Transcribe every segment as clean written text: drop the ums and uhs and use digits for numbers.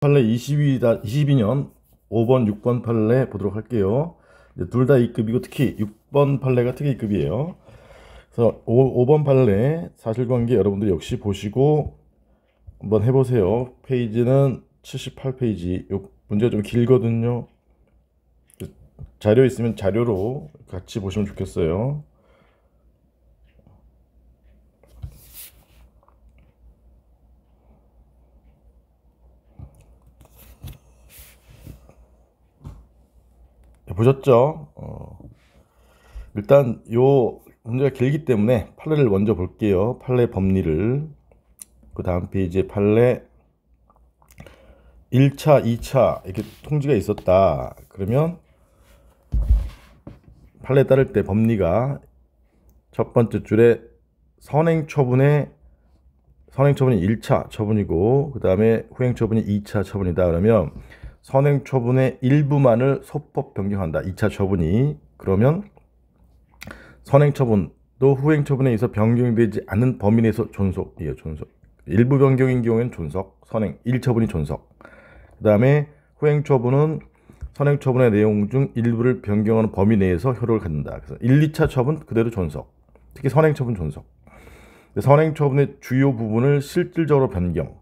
판례 22년 5번, 6번 판례 보도록 할게요. 둘 다 2급이고 특히 6번 판례가 특히 2급이에요. 그래서 5번 판례 사실관계 여러분들 역시 보시고 한번 해보세요. 페이지는 78페이지. 문제가 좀 길거든요. 자료 있으면 자료로 같이 보시면 좋겠어요. 보셨죠? 일단 요 문제가 길기 때문에 판례를 먼저 볼게요. 판례 법리를. 그 다음 페이지에 판례 1차, 2차 이렇게 통지가 있었다. 그러면 판례에 따를 때 법리가 첫 번째 줄에 선행처분이 1차 처분이고 그 다음에 후행처분이 2차 처분이다. 그러면 선행처분의 일부만을 소법 변경한다. 2차 처분이. 그러면 선행처분도 후행처분에 의해서 변경되지 않은 범위 내에서 존속이에요. 존속. 일부 변경인 경우에는 존속, 선행, 1처분이 존속. 그 다음에 후행처분은 선행처분의 내용 중 일부를 변경하는 범위 내에서 효력을 갖는다. 그래서 1, 2차 처분 그대로 존속. 특히 선행처분 존속. 선행처분의 주요 부분을 실질적으로 변경.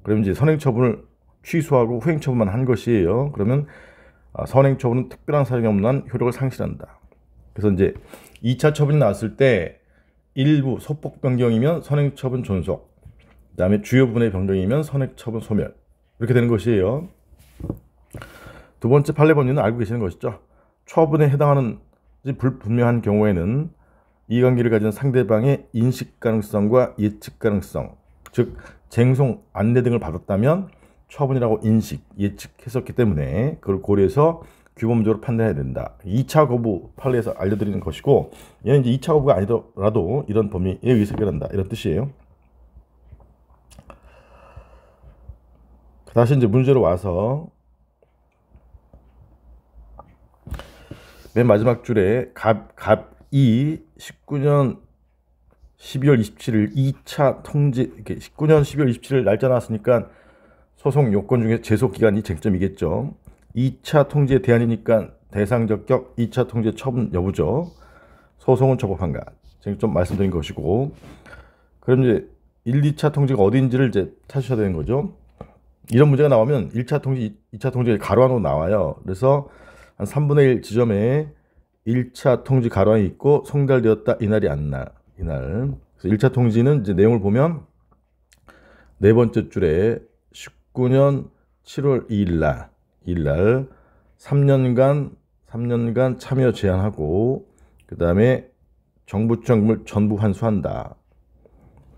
그러면 이제 선행처분을 취소하고 후행처분만 한 것이에요. 그러면 선행처분은 특별한 사정이 없는 한 효력을 상실한다. 그래서 이제 2차 처분이 나왔을 때 일부 소폭 변경이면 선행처분 존속, 그 다음에 주요 부분의 변경이면 선행처분 소멸, 이렇게 되는 것이에요. 두 번째 판례 법리는 알고 계시는 것이죠. 처분에 해당하는 불분명한 경우에는 이해관계를 가진 상대방의 인식 가능성과 예측 가능성, 즉 쟁송, 안내 등을 받았다면 처분이라고 인식, 예측했었기 때문에 그걸 고려해서 규범적으로 판단해야 된다. 2차 거부 판례에서 알려드리는 것이고, 얘는 이제 2차 거부가 아니더라도 이런 범위에 의해서 해결한다, 이런 뜻이에요. 다시 이제 문제로 와서 맨 마지막 줄에 갑이 19년 12월 27일 2차 통지, 이렇게 19년 12월 27일 날짜 나왔으니까 소송 요건 중에 제소기간이 쟁점이겠죠. 2차 통지의 대안이니까 대상 적격 2차 통지의 처분 여부죠. 소송은 적법한가, 쟁점 말씀드린 것이고, 그럼 이제 1, 2차 통지가 어디인지를 이제 찾으셔야 되는 거죠. 이런 문제가 나오면 1차 통지, 2차 통지가 가로 안으로 나와요. 그래서 한 3분의 1 지점에 1차 통지 가로 안이 있고 송달되었다, 이날이 이날. 그래서 1차 통지는 이제 내용을 보면 네 번째 줄에 19년 7월 2일 날 3년간 참여 제한하고 그 다음에 정부청을 전부 환수한다.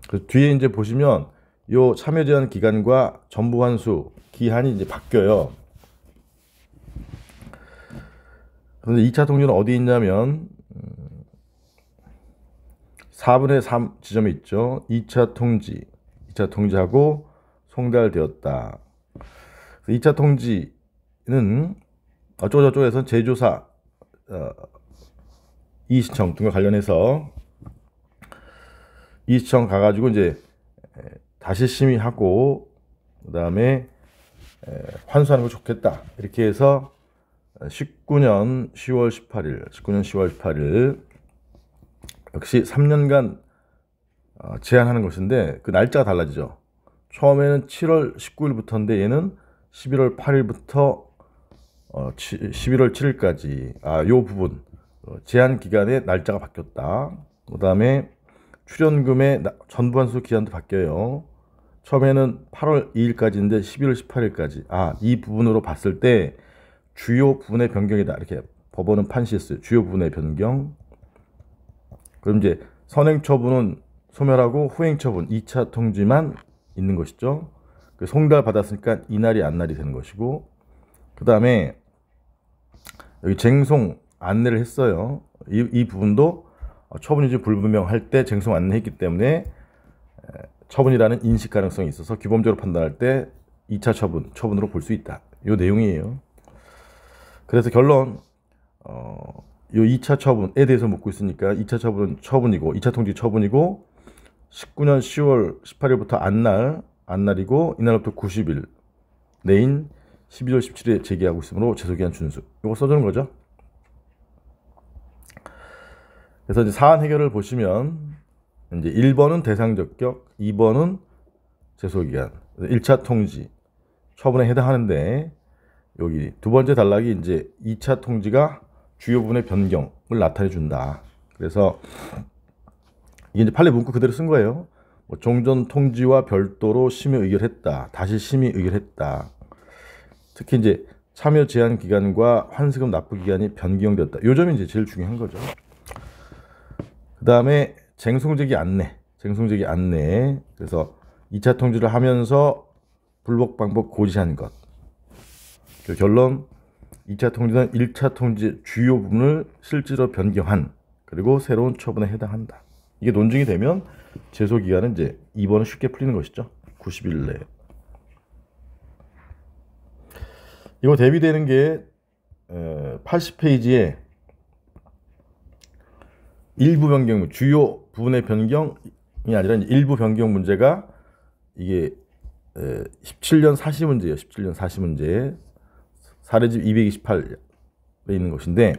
그 뒤에 이제 보시면 요 참여 제한 기간과 전부 환수 기한이 이제 바뀌어요. 그런데 2차 통지는 어디 있냐면 4분의 3 지점에 있죠. 2차 통지하고 송달되었다. 2차 통지는 어쩌고저쩌고해서 제조사 이의신청 등과 관련해서 이의신청 가가지고 이제 다시 심의하고 그 다음에 환수하는 거 좋겠다, 이렇게 해서 19년 10월 18일 역시 3년간 제한하는 것인데 그 날짜가 달라지죠. 처음에는 7월 19일부터인데 얘는 11월 8일부터 11월 7일까지 요 부분 제한 기간의 날짜가 바뀌었다. 그 다음에 출연금의 전부환수 기한도 바뀌어요. 처음에는 8월 2일까지인데 11월 18일까지. 이 부분으로 봤을 때 주요 부분의 변경이다, 이렇게 법원은 판시했어요. 주요 부분의 변경. 그럼 이제 선행처분은 소멸하고 후행처분 2차 통지만 있는 것이죠. 송달 받았으니까 이날이 안날이 되는 것이고, 그 다음에 여기 쟁송 안내를 했어요. 이 부분도 처분이 불분명할 때 쟁송 안내했기 때문에 처분이라는 인식 가능성이 있어서 규범적으로 판단할 때 2차 처분으로 볼 수 있다. 이 내용이에요. 그래서 결론, 요 2차 처분에 대해서 묻고 있으니까 2차 처분은 처분이고 2차 통지 처분이고 19년 10월 18일부터 안날이고 이날부터 90일 내인 12월 17일에 제기하고 있으므로 제소기한 준수. 이거 써주는 거죠. 그래서 이제 사안 해결을 보시면 이제 1번은 대상적격, 2번은 제소기한, 1차 통지 처분에 해당하는데 여기 두 번째 단락이 이제 2차 통지가 주요 부분의 변경을 나타내 준다. 그래서 이게 이제 판례 문구 그대로 쓴 거예요. 뭐 종전 통지와 별도로 심의 의결했다. 다시 심의 의결했다. 특히 이제 참여 제한 기간과 환수금 납부 기간이 변경되었다. 요 점이 이제 제일 중요한 거죠. 그 다음에 쟁송제기 안내. 그래서 2차 통지를 하면서 불복 방법 고지한 것. 결론 2차 통지는 1차 통지 주요 부분을 실제로 변경한 그리고 새로운 처분에 해당한다. 이게 논증이 되면 제소 기간은 이제 2번은 쉽게 풀리는 것이죠. 90일 내에. 이거 대비되는 게 80페이지에 일부 변경, 주요 부분의 변경이 아니라 이제 일부 변경 문제가 이게 17년 사시문제예요. 17년 사시문제. 사례집 228에 있는 것인데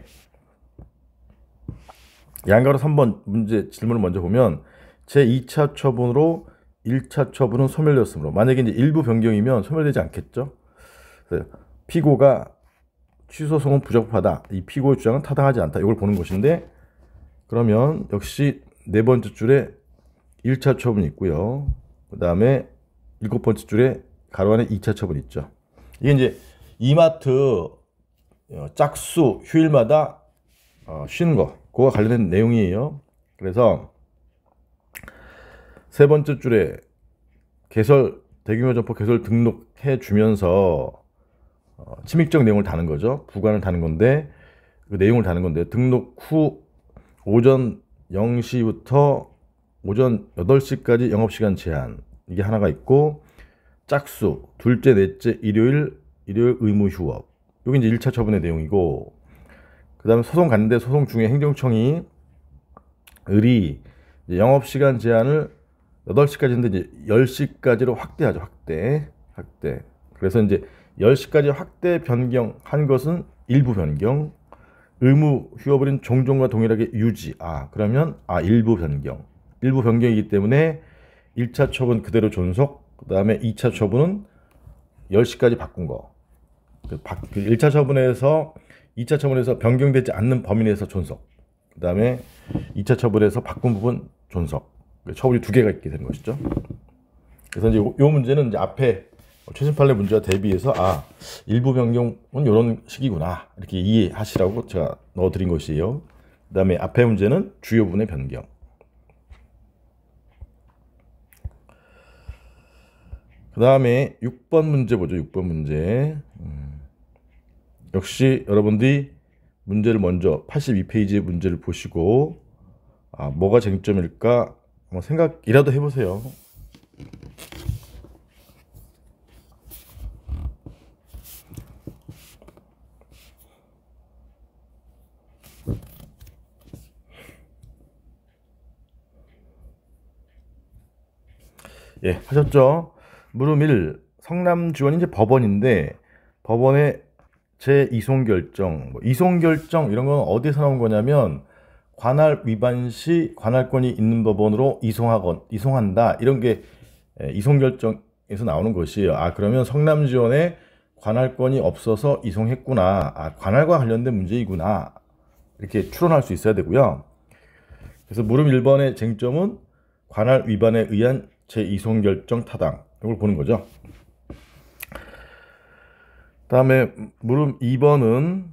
양가로 3번 문제 질문을 먼저 보면 제2차 처분으로 1차 처분은 소멸되었으므로 만약에 이제 일부 변경이면 소멸되지 않겠죠. 그래서 피고가 취소소송은 부적합하다. 이 피고의 주장은 타당하지 않다. 이걸 보는 것인데 그러면 역시 네 번째 줄에 1차 처분이 있고요. 그 다음에 7번째 줄에 가로 안에 2차 처분이 있죠. 이게 이제 이마트 짝수 휴일마다 쉬는 거 그거와 관련된 내용이에요. 그래서 세 번째 줄에 개설 대규모 점포 개설 등록해 주면서 침입적 내용을 다는 거죠. 부관을 다는 건데 그 내용을 다는 건데 등록 후 오전 0시부터 오전 8시까지 영업시간 제한 이게 하나가 있고 짝수 둘째 넷째 일요일 의무 휴업 여기 이제 1차 처분의 내용이고 그 다음에 소송 갔는데 소송 중에 행정청이 을이 영업시간 제한을 8시까지인데 이제 10시까지로 확대하죠. 확대. 그래서 이제 10시까지 확대 변경한 것은 일부 변경, 의무 휴업을인 종전과 동일하게 유지. 그러면 일부 변경이기 때문에 1차 처분 그대로 존속, 그 다음에 2차 처분은 10시까지 바꾼 거. 1차 처분에서 2차 처분에서 변경되지 않는 범위 내에서 존속. 그 다음에 2차 처분에서 바꾼 부분 존속. 처분이 두 개가 있게 되는 것이죠. 그래서 이제 요 문제는 이제 앞에 최신 판례 문제와 대비해서 일부 변경은 이런 식이구나 이렇게 이해하시라고 제가 넣어드린 것이에요. 그 다음에 앞에 문제는 주요 부분의 변경. 그 다음에 6번 문제 보죠. 6번 문제. 역시 여러분들이 문제를 먼저 82페이지의 문제를 보시고 뭐가 쟁점일까 한번 생각이라도 해보세요. 예, 하셨죠? 물음 1. 성남지원이 이제 법원인데 법원의 제2송 결정, 이송 결정 이런 건 어디서 나온 거냐면 관할 위반 시 관할권이 있는 법원으로 이송한다 이런 게 이송 결정에서 나오는 것이에요. 그러면 성남지원에 관할권이 없어서 이송했구나. 관할과 관련된 문제이구나. 이렇게 추론할 수 있어야 되고요. 그래서 물음 1번의 쟁점은 관할 위반에 의한 제2송 결정 타당. 이걸 보는 거죠. 다음에 물음 2번은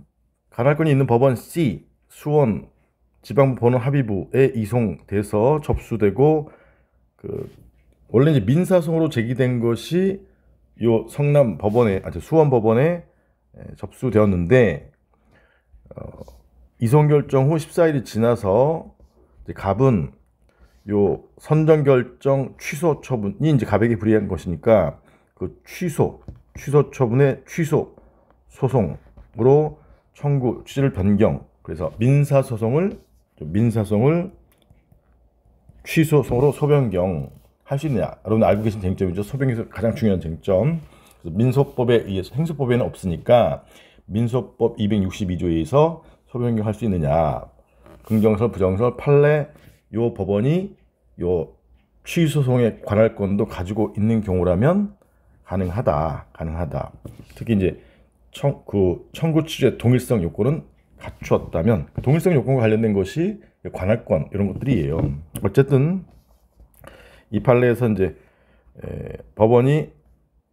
관할권이 있는 법원 C, 수원 지방부 법원 합의부에 이송돼서 접수되고 원래 이제 민사소송으로 제기된 것이 요 성남 법원에 수원 법원에 접수되었는데 이송 결정 후 14일이 지나서 이제 갑은 요 선정 결정 취소 처분이 이제 갑에게 불이한 것이니까 그 취소 처분의 취소 소송으로 청구 취지를 변경. 그래서 민사소송을 취소송으로 소변경 할 수 있느냐. 여러분 알고 계신 쟁점이죠. 소변경에서 가장 중요한 쟁점. 그래서 민소법에 의해서 행소법에는 없으니까 민소법 262조에 의해서 소변경을 할 수 있느냐. 긍정설, 부정설, 판례 요 법원이 요 취소송의 관할권도 가지고 있는 경우라면 가능하다. 특히 이제 청구 취지의 동일성 요건은 갖추었다면 동일성 요건과 관련된 것이 관할권 이런 것들이에요. 어쨌든 이 판례에서 이제 법원이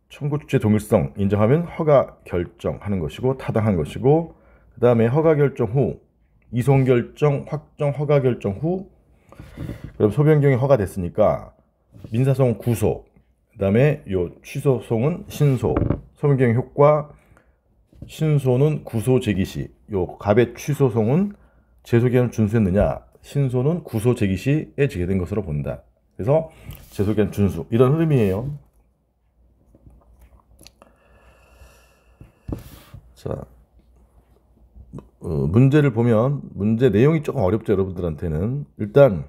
청구 취지의 동일성 인정하면 허가 결정하는 것이고 타당한 것이고 그 다음에 허가 결정 후 이송 결정 확정 허가 결정 후 그럼 소변경이 허가됐으니까 민사소송은 구소 그 다음에 요 취소송은 신소 소변경의 효과 신소는 구소 제기 시 요 갑의 취소송은 제소기한을 준수했느냐 신소는 구소 제기 시에 제기된 것으로 본다. 그래서 제소기한 준수 이런 흐름이에요. 자, 문제를 보면 문제 내용이 조금 어렵죠. 여러분들한테는 일단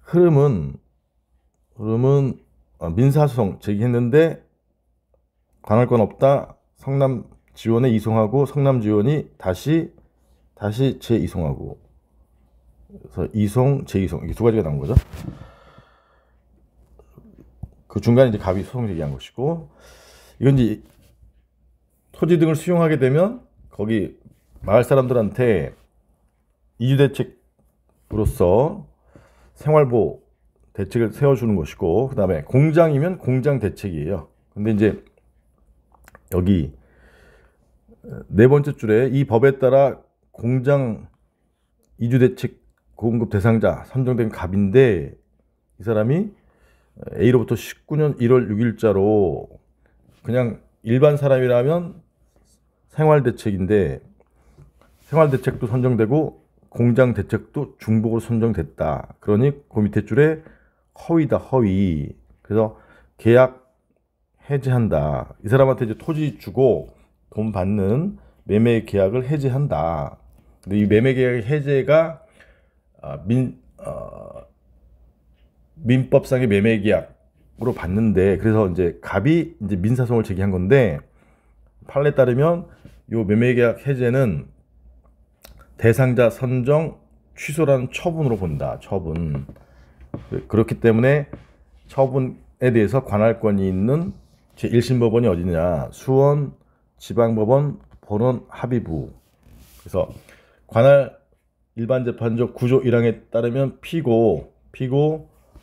흐름은 민사소송 제기했는데 관할권 없다. 성남 지원에 이송하고 성남 지원이 다시 재이송하고 그래서 이송 재이송 이게 두 가지가 나온 거죠. 그 중간에 이제 갑이 소송 제기한 것이고 이건 이제 토지 등을 수용하게 되면 거기 마을 사람들한테 이주대책으로서 생활보호 대책을 세워주는 것이고 그 다음에 공장이면 공장 대책이에요. 근데 이제 여기 네 번째 줄에 이 법에 따라 공장 이주대책 공급 대상자 선정된 갑인데 이 사람이 A로부터 19년 1월 6일자로 그냥 일반 사람이라면 생활대책인데 생활대책도 선정되고 공장대책도 중복으로 선정됐다. 그러니 그 밑에 줄에 허위다 허위. 그래서 계약 해지한다. 이 사람한테 이제 토지 주고 돈 받는 매매 계약을 해지한다. 근데 이 매매 계약 해제가 민법상의 매매 계약으로 봤는데 그래서 이제 갑이 이제 민사소송을 제기한 건데 판례에 따르면 요 매매 계약 해제는 대상자 선정 취소라는 처분으로 본다. 처분. 그렇기 때문에 처분에 대해서 관할권이 있는 제1심법원이 어디냐? 수원 지방법원 본원 합의부. 그래서 관할 일반재판조 구조 1항에 따르면 피고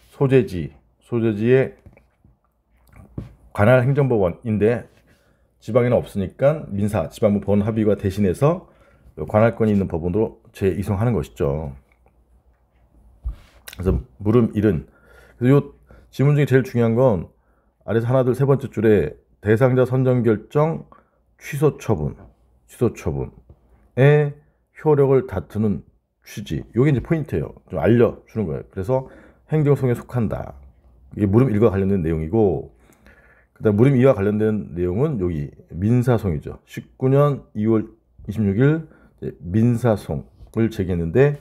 소재지의 관할 행정법원인데 지방에는 없으니까 민사 지방부 본원 합의가 대신해서 관할권이 있는 법원으로 재이송하는 것이죠. 그래서 물음 1은 그래서 요 지문 중에 제일 중요한 건 아래서 하나 둘 세 번째 줄에 대상자 선정 결정 취소 처분의 효력을 다투는 취지. 요게 이제 포인트예요. 좀 알려주는 거예요. 그래서 행정소송에 속한다. 이게 물음 1과 관련된 내용이고 그다음 물음 2와 관련된 내용은 여기 민사소송이죠. 19년 2월 26일 민사소송을 제기했는데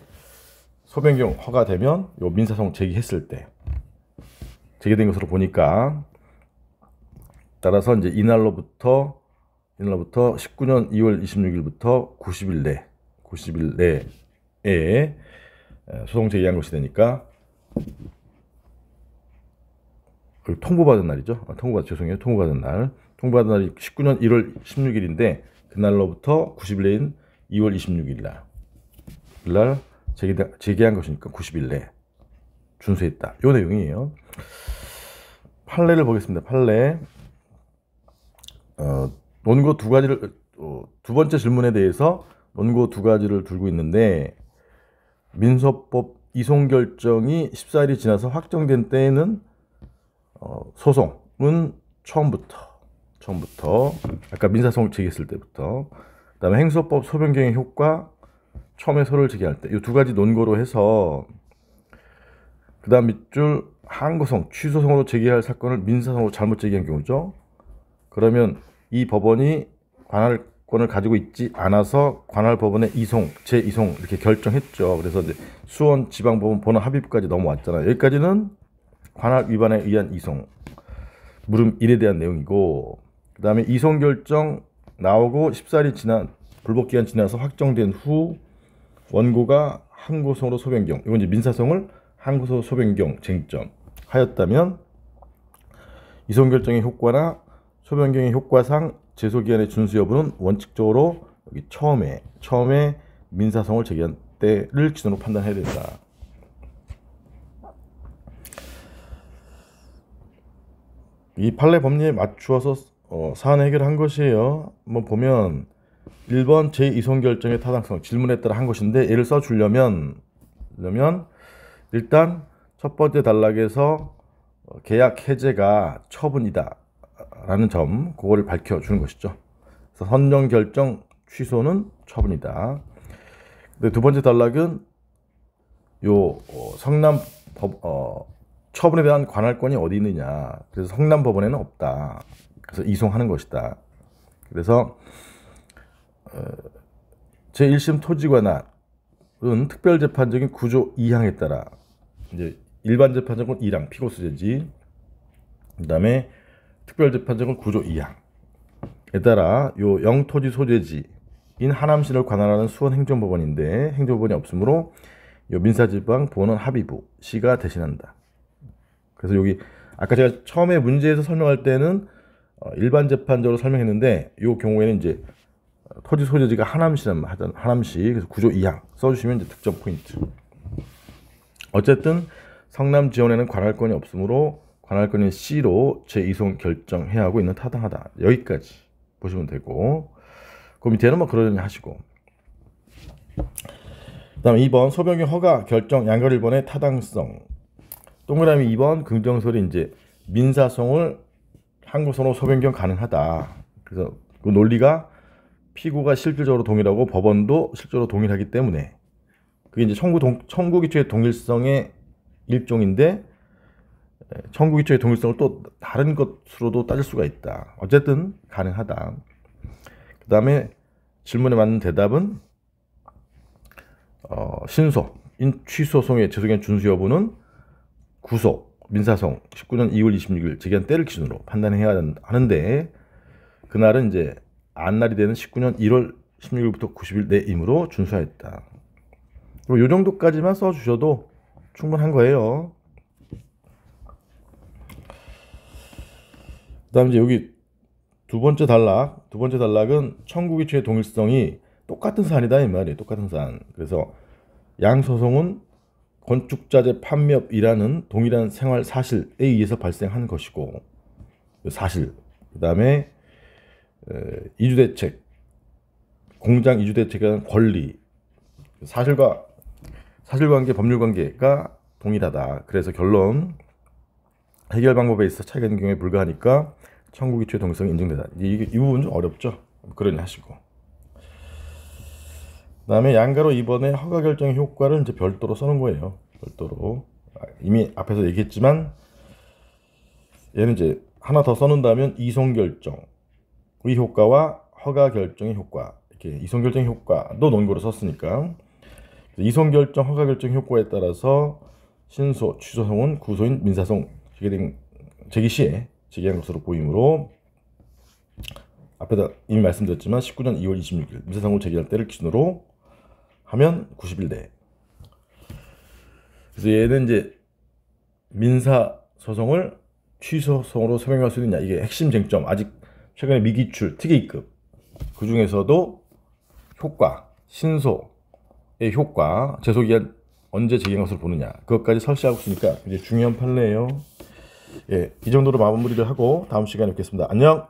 소변경 허가되면 요 민사소송 제기했을 때 제기된 것으로 보니까 따라서 이제 이날로부터 19년 2월 26일부터 90일 내에 소송 제기한 것이 되니까 통보받은 날이죠. 통보받은 통보받은 날이 19년 1월 16일인데 그날로부터 90일 내인 2월 26일 날 제기한 것이니까 90일 내 준수했다. 이 내용이에요. 판례를 보겠습니다. 판례. 논고 두 가지를 두 번째 질문에 대해서 논고 두 가지를 들고 있는데 민소법 이송 결정이 14일이 지나서 확정된 때에는 소송은 처음부터 아까 민사소송 제기했을 때부터 그다음에 행소법 소변경의 효과 처음에 소를 제기할 때 이 두 가지 논거로 해서 그다음 밑줄 항고송 취소송으로 제기할 사건을 민사소송으로 잘못 제기한 경우죠. 그러면 이 법원이 관할권을 가지고 있지 않아서 관할법원의 재이송 이렇게 결정했죠. 그래서 이제 수원 지방법원 본원 합의부까지 넘어왔잖아요. 여기까지는 관할 위반에 의한 이송. 물음 1에 대한 내용이고, 그 다음에 이송 결정 나오고 14일이 지난 불복기간 지나서 확정된 후 원고가 항고성으로 소변경, 이건 이제 민사성을 항고소 소변경 쟁점 하였다면 이송 결정의 효과나 소변경의 효과상 제소기한의 준수 여부는 원칙적으로 여기 처음에 민사성을 제기한 때를 기준으로 판단해야 된다. 이 판례 법리에 맞추어서 사안 해결한 것이에요. 한번 보면 1번 제2송 결정의 타당성 질문에 따라 한 것인데, 예를 써주려면 일단 첫 번째 단락에서 계약 해제가 처분이다 라는 점, 그거를 밝혀주는 것이죠. 그래서 선정 결정 취소는 처분이다. 근데 두 번째 단락은 요 성남 처분에 대한 관할권이 어디 있느냐. 그래서 성남 법원에는 없다. 그래서 이송하는 것이다. 그래서 제1심 토지관할은 특별재판적인 구조 2항에 따라 이제 일반 재판적은 1항 피고 수재지, 그 다음에 특별재판적은 구조 2항에 따라 요 영토지 소재지인 하남시를 관할하는 수원행정법원인데 행정법원이 없으므로 요 민사지방법원은 합의부 시가 대신한다. 그래서 여기 아까 제가 처음에 문제에서 설명할 때는 일반 재판적으로 설명했는데, 이 경우에는 이제 토지 소재지가 하남시란 말 하잖아. 하남시. 그래서 구조 2항 써주시면 이제 득점 포인트. 어쨌든 성남 지원에는 관할권이 없으므로 관할권인 C로 제2송 결정해야 하고 있는 타당하다. 여기까지 보시면 되고, 그 밑에는 뭐 그러려니 하시고. 그 다음에 2번 소변경 허가 결정 양걸 1번의 타당성. 동그라미 2번 긍정설이 이제 민사성을 항고성으로 소변경 가능하다. 그래서 그 논리가 피고가 실질적으로 동일하고 법원도 실제로 동일하기 때문에, 그게 이제 청구 기초의 동일성의 일종인데, 청구 기초의 동일성을 또 다른 것으로도 따질 수가 있다. 어쨌든 가능하다. 그 다음에 질문에 맞는 대답은 신소 취소송의 제소기한 준수 여부는 구속 민사성 19년 2월 26일 제기한 때를 기준으로 판단해야 하는데, 그날은 이제 안날이 되는 19년 1월 16일부터 90일 내이므로 준수하였다. 이 정도까지만 써주셔도 충분한 거예요. 그 다음 이제 여기 두 번째 단락은 청구기초의 동일성이 똑같은 사안이다 이 말이에요. 똑같은 사안. 그래서 양소송은 건축자재 판매업이라는 동일한 생활 사실에 의해서 발생한 것이고, 사실. 그 다음에 이주대책, 공장 이주대책에 대한 권리, 사실관계, 법률관계가 동일하다. 그래서 결론, 해결 방법에 있어 차이가 있는 경우에 불가하니까 청구기초의 동일성이 인정되다. 이 부분 좀 어렵죠? 그러니 하시고. 그 다음에 양가로 2번의 허가 결정의 효과를 이제 별도로 써놓은 거예요. 별도로. 이미 앞에서 얘기했지만, 얘는 이제 하나 더 써놓는다면 이송 결정의 효과와 허가 결정의 효과, 이렇게 이송 결정의 효과도 논거로 썼으니까, 이송 결정, 허가 결정 효과에 따라서 신소, 취소성은 구소인 민사성 제기 시에 제기한 것으로 보이므로, 앞에다 이미 말씀드렸지만 19년 2월 26일 민사성을 제기할 때를 기준으로 하면 90일 내. 그래서 얘는 이제 민사 소송을 취소성으로 소명할 수 있느냐, 이게 핵심 쟁점. 아직 최근에 미기출 특이급 그 중에서도 효과, 신소의 효과, 제소기한 언제 제기한 것으로 보느냐, 그것까지 설치하고 있으니까 이제 중요한 판례예요. 예, 이 정도로 마무리를 하고 다음 시간에 뵙겠습니다. 안녕.